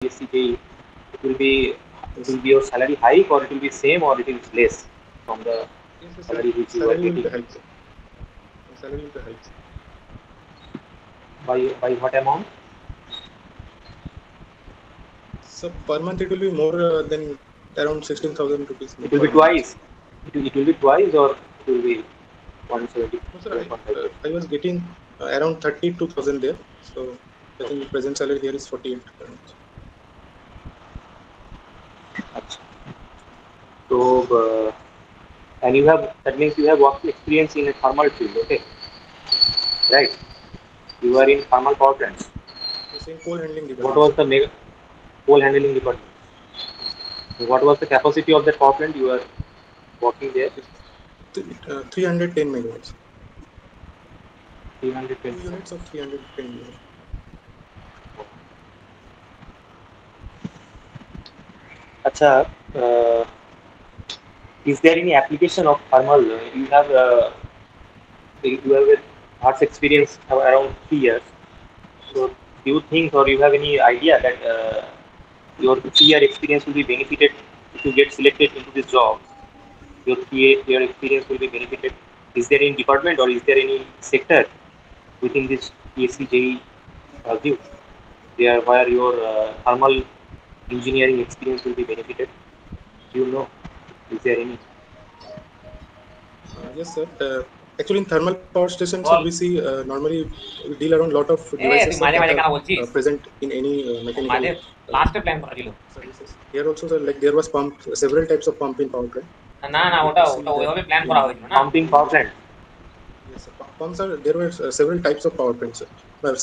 BSc, it will be your salary hike, or it will be same, or it is less from the Yes, sir. salary which you are Salary will be getting. hiked, sir. Salary will be hiked. By what amount? So per month it will be more than around 16,000 rupees It will per be month. twice. It will be twice, or it will be 170, No, sir, 1.5. I was getting around 32,000 there. So I think the present salary here is 48. Achha. So, and you have, that means you have work experience in a thermal field, okay? Right? You Yes, are sir. in thermal power plants. The same coal handling What department, was sir. the coal handling department? Yes, sir. What was the capacity of that power plant you were working there? It's 310 megawatts. 310. 2 units of 310 megawatts. Acha, is there any application of thermal? You have a vast experience around 3 years. Yes, So, sir. do you think, or you have any idea that your 3 year experience will be benefited if you get selected into this job? Your 3 year experience will be benefited. Is there any department, or is there any sector within this PSC view there where your thermal engineering experience will be benefited? Do you know? Is there any? Yes, sir. Actually, in thermal power stations, sir, we ball see normally we deal around lot of A devices, তুই sir, মাঝে that মাঝে are কেন বলছিস present in any mechanical মাঝে uh, লাস্টে plan করা ছিল services. Here also, sir, like there was pump, several types of pump in power plant. না So না we get ওটা to see ওটা that ওইভাবে প্ল্যান in করা হয়েছিল না Pumping power irrigation. plant. Yes, sir. Pumps are there were several types of power plants, sir.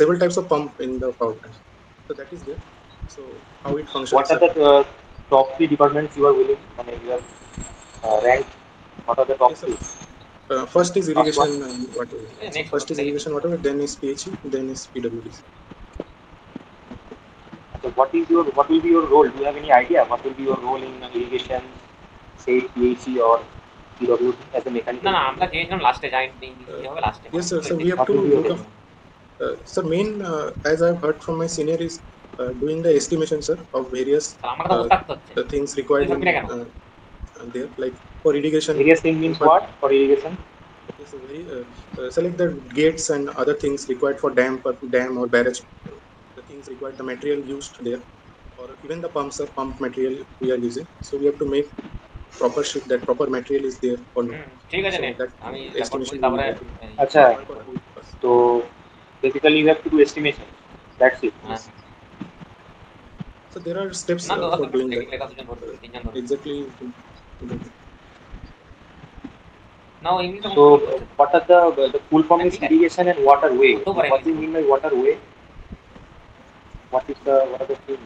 Several types of pump in the power plant. So that is there. So how it functions, What are sir? the top three departments you are willing? I mean, you have ranked. What are the top Yes, sir. three? First is First one. irrigation and water. So next first is দেখি irrigation water, then is PHE, then is PWD. So what will be your role? Do you have any idea what will be your role in irrigation, say PhD or PWD as a না mechanical না আমরা engineer? চেয়েছিলাম লাস্টে যাই হবে লাস্টে Yes, sir. So we have What to will be your look role? up. Sir, main as I've heard from my senior is doing the estimation, sir, of various আমার কথা uh, বুঝতে থাকতে হচ্ছে things তুই required সব in মিলে কেন there, like for irrigation. Various thing means what for irrigation? Yes, so very select the gates and other things required for dam or barrage. The things required, the material used there, or even the pumps or pump material we are using. So we have to make proper sheet that proper material is there or not. ঠিক আছে নে So that আমি record করি estimation we will তারপরে have to Acha. work on it first. So basically you have to do estimation. That's it. হ্যাঁ Yes. So there are steps না তো for doing that. লেখা দুজন ধরবে তিনজন ধরবে Exactly. না ও ইংলিশে So কমপ্লিট করছে what are the full form is ঠিক আছে irrigation and waterway. করতেও পারে What do you ইংলিশে mean by waterway? What are the things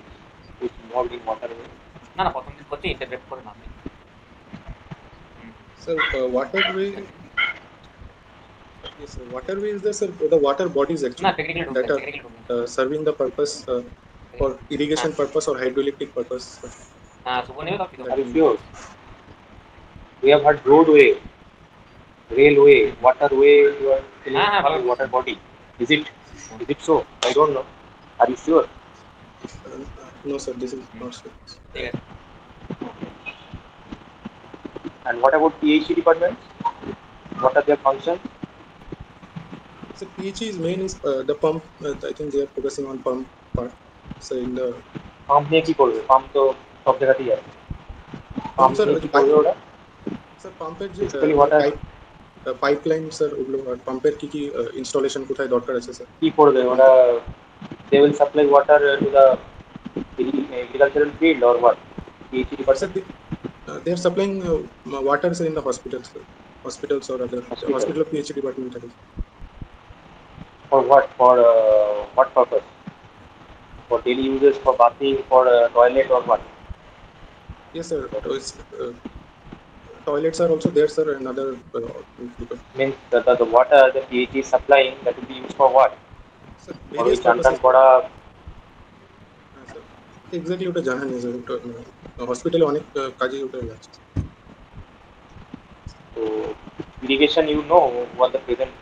which involved in waterway? না না প্রথম দিন করছে ইন্টারপ্রেট করে নামে So waterway, yes, sir. Waterway is the water bodies না actually টেকনিক্যালি ঢুকবে that are টেকনিক্যালি ঢুকবে serving the purpose for irrigation purpose or hydroelectric purpose. হ্যাঁ শুভ নেবে তো কি Are That you we sure? We have had roadway, railway, waterway. You are telling হ্যাঁ হ্যাঁ ভালো the water body. Is it? Is it so? I don't know. Are you sure? no, sir. This is not sure. ঠিক আছে And what about PhD department? What are their functions? So PHE is main is the pump. I think they are focusing on pump part. So in the pump নিয়ে কি করবে? Pump তো সব জায়গাতেই আছে। pump, pump sir, নিয়ে কি করবে ওরা? sir, pump এর যে Basically what are pipeline sir ওগুলো আর পাম্পের কি কি ইনস্টলেশন কোথায় দরকার আছে স্যার কি করবে ওরা? They will supply water to the agricultural field or what? PhD sir department? they are supplying water sir in the hospitals, sir. Hospitals or other Hospital. hospital PhD department থাকে For what? For what purpose? For daily uses, for bathing, for toilet or what? yes sir. Toilets are also there sir and other Means the water the PhD is supplying, that will be used for what? sir For various which purposes করা sir exactly ওটা জানা নেই sir ওটা হসপিটালে অনেক কাজে ওটা যাচ্ছে so irrigation, you know what the present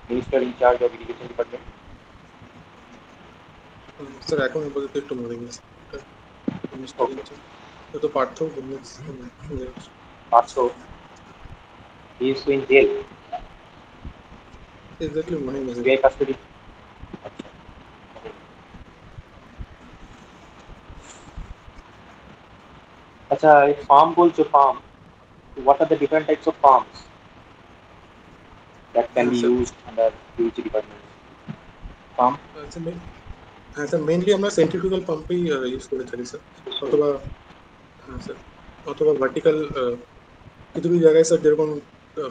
minister in charge of irrigation department? Sir এখন আপাতত একটু মনে নেই মিস্টার ইনচার্জ তো Partha Partho, he is in jail, exactly মনে নেই CBI custody. আচ্ছা এই farm বলছো farm, what are the different types of farms that can be sir. used under PVC department? Farm, হ্যাঁ স্যার মেইনলি আমরা সেন্ট্রিফিউগাল পাম্পই ইউজ করে থাকি স্যার, অথবা হ্যাঁ স্যার অথবা ভার্টিক্যাল কিছু কিছু জায়গায় স্যার যেরকম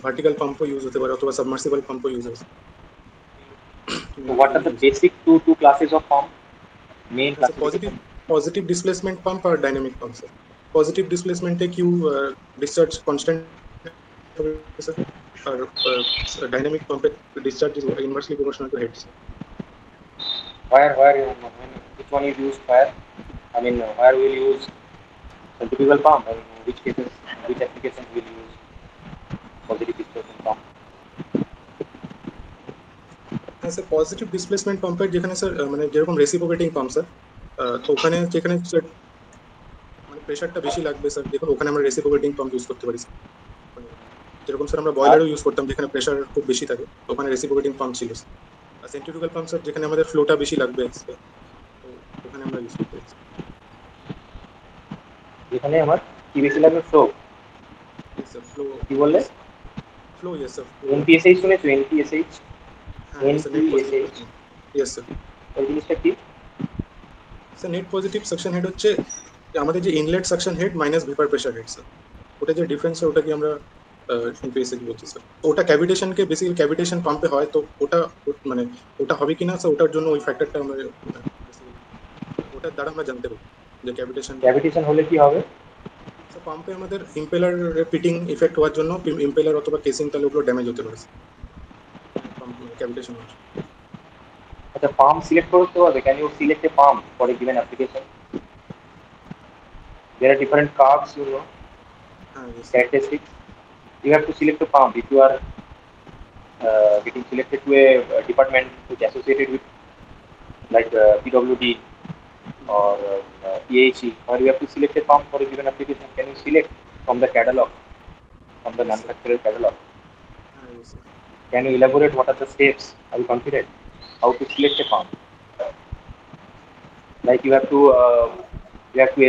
ভার্টিক্যাল পাম্পও ইউজ হতে পারে অথবা সাবমার্সিবল পাম্পও ইউজ হয়। so what are the basic two classes of farm? Main classification. Positive displacement pump আর ডাইনামিক পাম্প স্যার। পজিটিভ ডিসপ্লেসমেন্টে কিউ ডিসচার্জ কনস্ট্যান্ট হবে স্যার, আর ডাইনামিক পাম্পের discharge is inversely proportional to head sir. Which one is used where? I mean, where will use centrifugal pump, and in which cases, which applications will use positive displacement pump? হ্যাঁ sir positive displacement পাম্পের যেখানে sir মানে যেরকম reciprocating pump sir, তো ওখানে যেখানে sir মানে প্রেশারটা বেশি লাগবে স্যার, দেখুন ওখানে আমরা রেসিপ্রোকেটিং পাম্প ইউজ করতে পারি স্যার। যেরকম স্যার আমরা বয়লারও ইউজ করতাম যেখানে প্রেশার খুব বেশি থাকে, ওখানে রেসিপ্রোকেটিং পাম্প ছিল স্যার। আর সেন্ট্রিফিউগাল পাম্প স্যার যেখানে আমাদের ফ্লোটা বেশি লাগবে স্যার, তো ওখানে আমরা ইউজ করতে পারি। যেখানে আমার কি বেশি লাগবে ফ্লো, স্যার ফ্লো কি বললে? Flow yes sir. NPSH শুনেছো? NPSH, হ্যাঁ sir net positive, NPSH, yes sir. ওই জিনিসটা কি? Sir net positive suction head হচ্ছে আমাদের যে inlet suction head minus vapour pressure head sir, ওটা যে ডিফারেন্স ওটা কি আমরা এনপিএসএইচ বলছি স্যার। ওটা ক্যাভিটেশনকে বেসিক্যালি ক্যাভিটেশন পাম্পে হয়, তো ওটা মানে ওটা হবে কিনা স্যার, ওটার জন্য ওই ফ্যাক্টরটা আমরা ওটার দ্বারা আমরা জানতে পারি যে ক্যাভিটেশন হলে কি হবে। স্যার পাম্পে আমাদের ইম্পেলার পিটিং ইফেক্ট হওয়ার জন্য ইম্পেলার অথবা কেসিং তাহলে ওগুলো ড্যামেজ হতে পারে পাম্প ক্যাভিটেশন হচ্ছে। আচ্ছা পাম্প সিলেক্ট করতে হবে, can you select a pump for a given application? There are different curves, you know, characteristics. You have to select a pump if you are getting selected to a department which is associated with like PWD or PHE, or you have to select a pump for a given application. Can you select from the catalog, from the manufacturer catalog? Can you elaborate what are the steps? Are you confident how to select a pump? Like you have to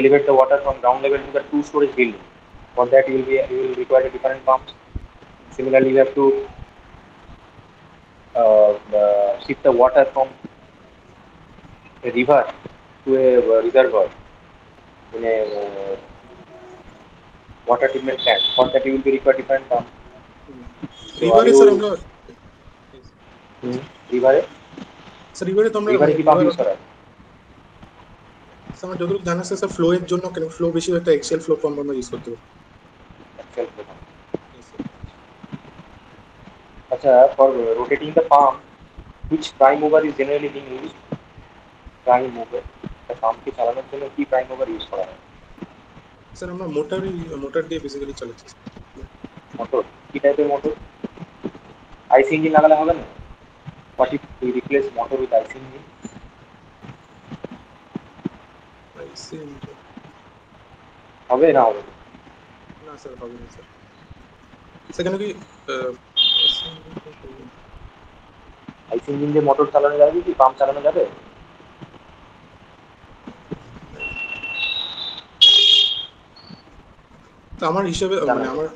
elevate the water from ground level to the 2-story building. For that you will require a different pump. Similarly, you have to shift the water from a river to a reservoir in a water treatment plant. For that you will be require different pump. রিভারে sir আমরা রিভারে তো আমরা রিভারে কি pump use করা? আমার যতটুকু জানা স্যার ফ্লো এর জন্য কেন ফ্লো বেশি হতে এক্সেল ফ্লো পাম্প আমরা ইউজ করতে পারি। আচ্ছা for rotating the pump which prime mover is generally being used? Prime mover, the পাম্পকে চালানোর জন্য কি প্রাইম মুভার ইউজ করা হয়? স্যার আমরা মোটর দিয়ে বেসিক্যালি চালাচ্ছি। মোটর কি টাইপের মোটর? আইসি ইঞ্জিন লাগালে হবে না? What if we replace motor with IC engine? হবে না হবে না স্যার হবে না স্যার। সেখানে কি আইসি ইঞ্জিন দিয়ে মোটর চালানো যাবে কি পাম্প চালানো যাবে? তো আমার হিসাবে মানে আমার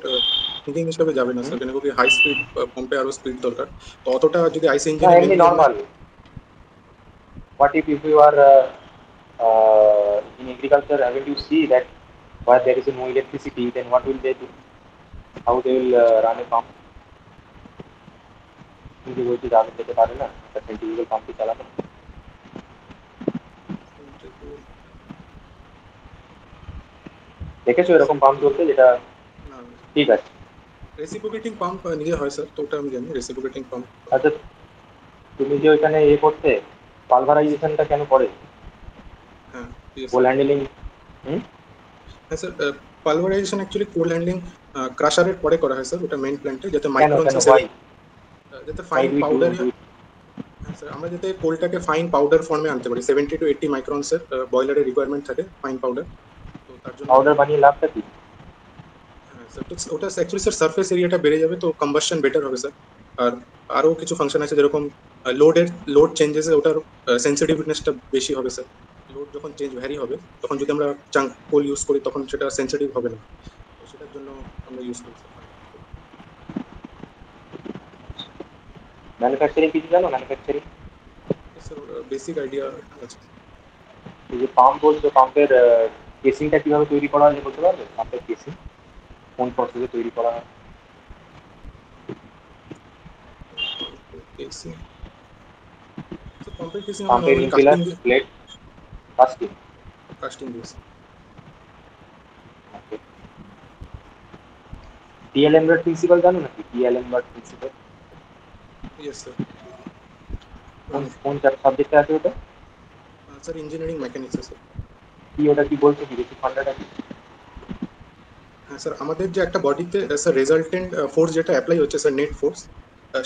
থিঙ্কিং হিসাবে যাবে না স্যার, কেন কি হাই স্পিড পাম্পে আরো স্পিড দরকার, তো অতটা যদি আইসি ইঞ্জিন এমনি normal. What if you are in agriculture, haven't you see that where there is no electricity, then what will they do? How they will run a pump? কিন্তু বলতে যাবে যেতে পারে না সেন্ট্রিফিউগাল পাম্পটি চালানো। দেখেছো এরকম পাম্প চলতে যেটা? ঠিক আছে রেসিপ্রোকেটিং পাম্প নিয়ে হয় স্যার, তো ওটা আমি জানি রেসিপ্রোকেটিং পাম্প। আচ্ছা তুমি যে ওইখানে করতে পালভারাইজেশনটা কেন করে? হ্যাঁ কোল হ্যান্ডলিং। হ্যাঁ স্যার পালভারাইজেশন অ্যাকচুয়ালি কোল হ্যান্ডলিং ক্রাশারের পরে করা হয় স্যার, ওটা মেইন প্ল্যান্টে যাতে মাইক্রন যাতে ফাইন পাউডার। হ্যাঁ স্যার আমরা যাতে কোলটাকে ফাইন পাউডার ফর্মে আনতে পারি 70 to 80 মাইক্রনসের বয়লারের রিকোয়ারমেন্ট থাকে ফাইন পাউডার, তার জন্য পাউডার বানিয়ে লাভটা কি? হ্যাঁ স্যার, ওটা অ্যাকচুয়ালি স্যার সারফেস এরিয়াটা বেড়ে যাবে, তো কম্বাসশন বেটার হবে স্যার। আর আরো কিছু ফাংশন আছে, যেরকম লোড চেঞ্জেস ওটার সেন্সিটিভনেসটা বেশি হবে স্যার। লোড যখন চেঞ্জ ভ্যারি হবে, তখন যদি আমরা চাঙ্ক কোল ইউজ করি তখন সেটা সেন্সিটিভ হবে না, তো সেটার জন্য আমরা ইউজ করি স্যার। ম্যানুফ্যাকচারিং কিছু জানো? ম্যানুফ্যাকচারিং স্যার বেসিক আইডিয়া আছে। এই যে পাম্প বলছো, পাম্পের কেসিংটা কিভাবে তৈরি করা হয় বলতে পারবে? পাম্পের কেসিং কোন প্রসেসে তৈরি করা হয়? কেসিং স্যার, পাম্পের কেসিং আমরা পাম্পের নর্মালি ইম্পিলার প্লেট কাস্টিং। কাস্টিং দিয়েছি। ডিএলএমবার্ট প্রিন্সিপাল জানো নাকি? ডিএলএমবার্ট প্রিন্সিপাল ইয়েস স্যার। কোন সাবজেক্টে আছে ওটা? Sir engineering mechanics sir. কি ওটা কি বলছো, কি বেশি ফান্ডাটা কি? হ্যাঁ স্যার, আমাদের যে একটা বডিতে স্যার রেজাল্টেন্ট ফোর্স যেটা অ্যাপ্লাই হচ্ছে স্যার, নেট ফোর্স,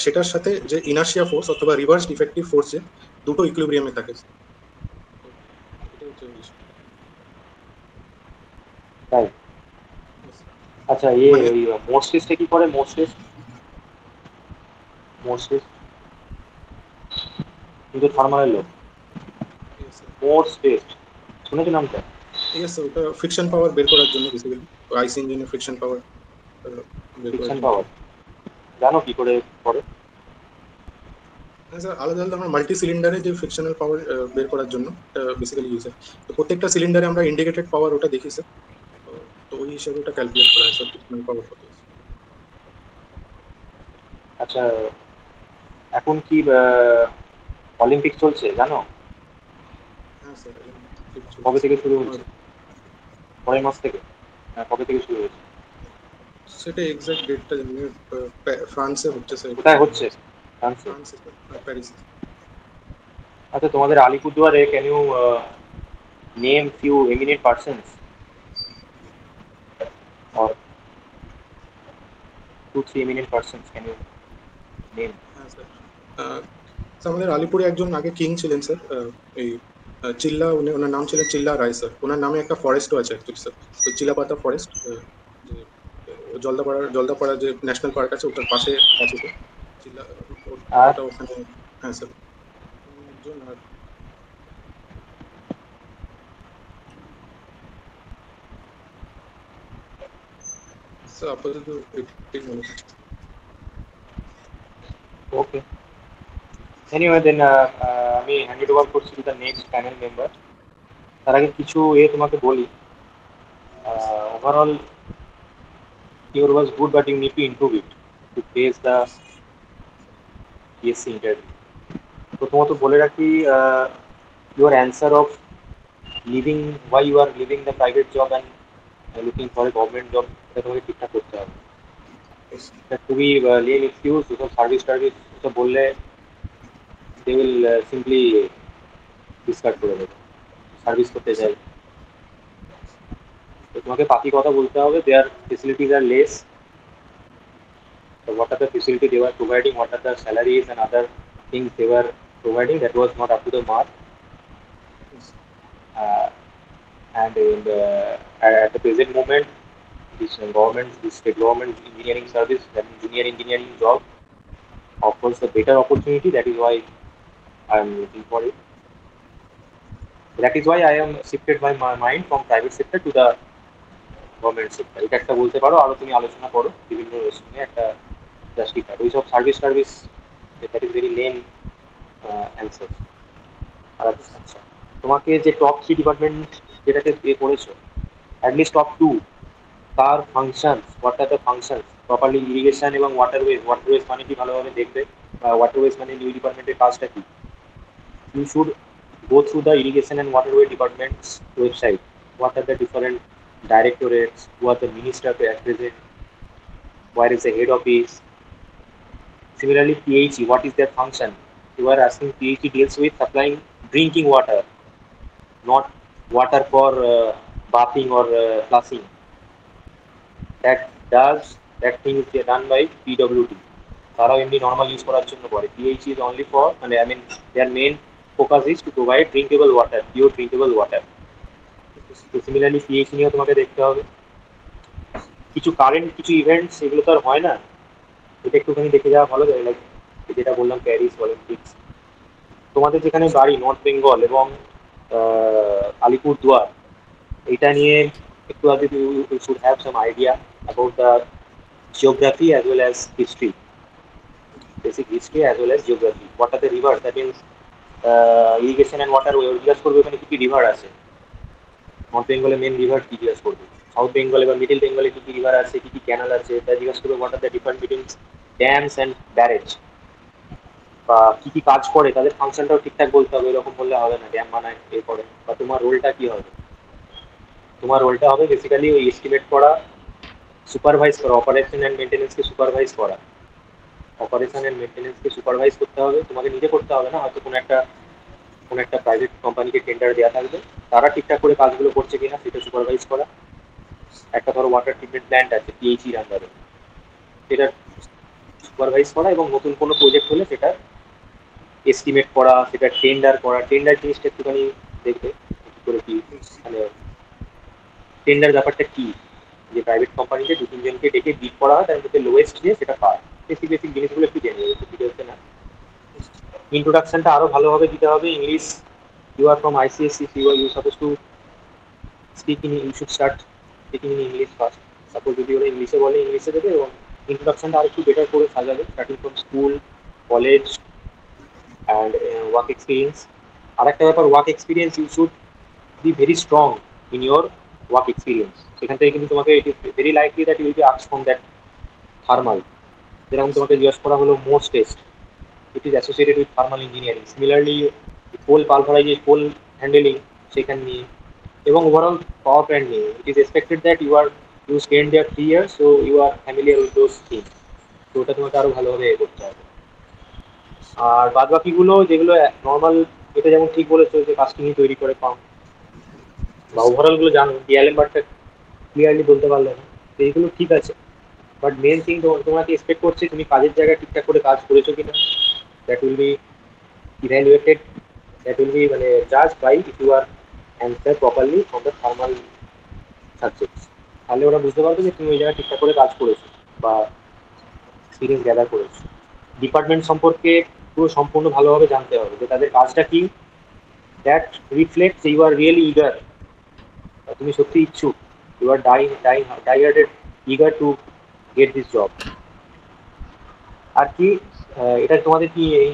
সেটার সাথে যে ইনার্শিয়া ফোর্স অথবা রিভার্স ডিফেক্টিভ ফোর্স, যে দুটো ইকুইলিব্রিয়ামে থাকে। এটা হচ্ছে বিষয়। তাই? আচ্ছা, মানে ওই মোস্ট টেস্টে কি করে? মোস্ট টেস্ট কিন্তু থার্মালের লোক। মোস্ট টেস্ট শুনেছো নামটা? ইয়েস স্যার, ওটা ফ্রিকশন পাওয়ার বের করার জন্য, বেসিক্যালি আইসি ইঞ্জিনের ফ্রিকশন পাওয়ার বের করার ফ্রিকশন জন্য। পাওয়ার জানো কি করে করে? হ্যাঁ স্যার, আলাদা আলাদা আমরা মাল্টি সিলিন্ডারে যে ফ্রিকশনাল পাওয়ার বের করার জন্য বেসিক্যালি ইউজ হয়। তো প্রত্যেকটা সিলিন্ডারে আমরা ইন্ডিকেটেড পাওয়ার ওটা দেখি স্যার, তো ওই হিসাবে ওটা ক্যালকুলেট করা হয় স্যার, ফ্রিকশনাল পাওয়ার কত। আচ্ছা, এখন কি অলিম্পিক চলছে জানো? হ্যাঁ স্যার, কবে থেকে শুরু হচ্ছে? পরের মাস থেকে? কবে থেকে শুরু হয়েছে? সেটা এক্সাক্ট ডেটটা জানি না। ফ্রান্সে হচ্ছে স্যার। কোথায় হচ্ছে? ফ্রান্সে? ফ্রান্সে স্যার, প্যারিসে। আচ্ছা, তোমাদের আলিপুরদুয়ারে can you name few eminent persons or 2-3 eminent persons can you name? হ্যাঁ স্যার, আমাদের আলিপুরে একজন আগে কিং ছিলেন স্যার, এই চিল্লা, ওনার নাম ছিলেন চিল্লা রায় স্যার। ওনার নামে একটা ফরেস্টও আছে অ্যাকচুয়ালি স্যার, ওই চিলাপাতা ফরেস্ট, যে জলদাপাড়া যে ন্যাশনাল পার্ক আছে ওটার পাশে আছে স্যার, চিল্লা, আর ওটা ওখানে। হ্যাঁ স্যার, একজন। আর স্যার আপাতত এটাই মনে হয়। okay, anyway then আমি হ্যান্ড ওভার করছি to the next panel member. তার আগে কিছু তোমাকে বলি। Overall your was good but you need to improve it to face the PSC interview. তো তোমাকে বলে রাখি, your answer of leaving, why you are leaving the private job and looking for a government job, এটা তোমাকে ঠিকঠাক করতে হবে। খুবই লেম এক্সকিউজ, ওসব সার্ভিস টার্ভিস ওসব বললে they will simply ডিসকার্ড করে দেবে। সার্ভিস করতে চাই তো তোমাকে বাকি কথা বলতে হবে। Their facilities are less, what are the facility they were providing, what are the salaries and other things they were providing, that was not up to the mark. And at the present moment, this government, this state government engineering service, that engineering job offers a better opportunity. That is why I am looking for it. That is why I am shifted my mind from private sector to the government sector. এটা একটা বলতে পারো। আরো তুমি আলোচনা করো বিভিন্ন শুনে একটা জাস্টিফাইড ওইসব সার্ভিস টার্ভিস, that is very lame answer. আচ্ছা, তোমাকে যে টপ 3 ডিপার্টমেন্ট যেটাকে করেছো, অ্যাটলিস্ট টপ 2 তার functions, what are the functions properly, irrigation এবং ওয়াটারওয়েজ মানে কি ভালোভাবে দেখবে, ওয়াটারওয়েজ মানে নিউ ডিপার্টমেন্টের কাজটা কি। You should go through the irrigation and waterway department's website. What are the different directorates? Who are the minister at present? Where is the head office? Similarly, PHE, what is their function? You are asking, PHE deals with supplying drinking water, not water for bathing or flushing. That thing is done by PWD. তারাও এমনি normal use করার জন্য করে। PHE is only for, their main focus is to provide drinkable water, pure drinkable water. তো similarly PhD নিয়েও তোমাকে দেখতে হবে। কিছু কারেন্ট কিছু ইভেন্টস এগুলো তো আর হয় না, এটা একটুখানি দেখে যাওয়া ভালো যায়। লাইক যেটা বললাম প্যারিস অলিম্পিক্স, তোমাদের যেখানে বাড়ি নর্থ বেঙ্গল এবং আলিপুরদুয়ার, এটা নিয়ে একটু আগে you should have some idea about the geography as well as history, basic history as well as geography. What are the river, that means irrigation and water way জিজ্ঞাসা করবে ওখানে কি কি রিভার আছে, নর্থ বেঙ্গলে মেন রিভার কি জিজ্ঞাসা করবে, সাউথ বেঙ্গলে বা মিডিল বেঙ্গলে কি কি রিভার আছে, কি কি ক্যানাল আছে, তা জিজ্ঞাসা করবে। What are the difference between dams and barrage, বা কি কি কাজ করে তাদের ফাংশনটাও ঠিকঠাক বলতে হবে। এরকম বললে হবে না ড্যাম বানায় এ করে। বা তোমার রোলটা কি হবে, তোমার রোলটা হবে বেসিক্যালি ওই এস্টিমেট করা, সুপারভাইজ করা, অপারেশন অ্যান্ড মেনটেন্যান্সকে সুপারভাইজ করা। অপারেশন অ্যান্ড মেনটেন্যান্সকে সুপারভাইজ করতে হবে, তোমাকে নিজে করতে হবে না, হয়তো কোনো একটা প্রাইভেট কোম্পানিকে টেন্ডার দেওয়া থাকবে, তারা ঠিকঠাক করে কাজগুলো করছে কিনা সেটা সুপারভাইজ করা। একটা ধরো ওয়াটার ট্রিটমেন্ট প্ল্যান্ট আছে পিএইচইর আন্ডারে, সেটা সুপারভাইজ করা, এবং নতুন কোনো প্রজেক্ট হলে সেটা এস্টিমেট করা, সেটা টেন্ডার করা। টেন্ডার জিনিসটা একটুখানি দেখবে কি করে কি, মানে টেন্ডার ব্যাপারটা কি, যে প্রাইভেট কোম্পানিতে দু তিনজনকে ডেকে বিড করা হয়, তার মধ্যে লোয়েস্ট যে সেটা পায়। বেসিক বেসিক জিনিসগুলো একটু জেনে যাবে, ঠিক আছে না? ইন্ট্রোডাকশনটা আরো ভালোভাবে দিতে হবে। English, you are from ICSE, you suppose to speak in, you should start speaking in English first. Suppose যদি ওরা ইংলিশে বলে ইংলিশে দেবে, এবং ইন্ট্রোডাকশনটা আর একটু বেটার করে সাজাবে, starting from school, college and work experience. আর একটা ব্যাপার, work experience, you should be very strong in your work experience. সেখান থেকে কিন্তু তোমাকে it is very likely that you will be asked from that thermal. যেরকম তোমাকে জিজ্ঞেস করা হলো most test, it is associated with thermal engineering. Similarly, coal pulverization, coal handling সেখান নিয়ে, এবং ওভারঅল পাওয়ার প্ল্যান্ট নিয়ে। It is expected that you spend there 3 years, so you are familiar with those things. তো ওটা তোমাকে আরো ভালোভাবে করতে হবে। আর বাদ বাকিগুলো যেগুলো নর্মাল, এটা যেমন ঠিক বলেছো যে কাস্টিং তৈরি করে পাও, বা ওভারঅল গুলো জানো, ডিএলএম বারটা ক্লিয়ারলি বলতে পারলে না, তো এইগুলো ঠিক আছে। বাট মেন থিং তোমাকে এক্সপেক্ট করছে তুমি কাজের জায়গায় ঠিকঠাক করে কাজ করেছো কিনা, that will be evaluated, that will be মানে judged by if you are answer properly from the thermal subjects। তাহলে ওরা বুঝতে পারবে যে তুমি ওই জায়গায় ঠিকঠাক করে কাজ করেছো বা এক্সপিরিয়েন্স গ্যাদার করেছো। ডিপার্টমেন্ট সম্পর্কে পুরো সম্পূর্ণ ভালোভাবে জানতে হবে, যে তাদের কাজটা কি, দ্যাট রিফ্লেক্ট যে ইউ আর রিয়েলি ইগার, তুমি সত্যি ইচ্ছুক, you are diehearted eager to get this job. আর কি এটা তোমাদের কি এই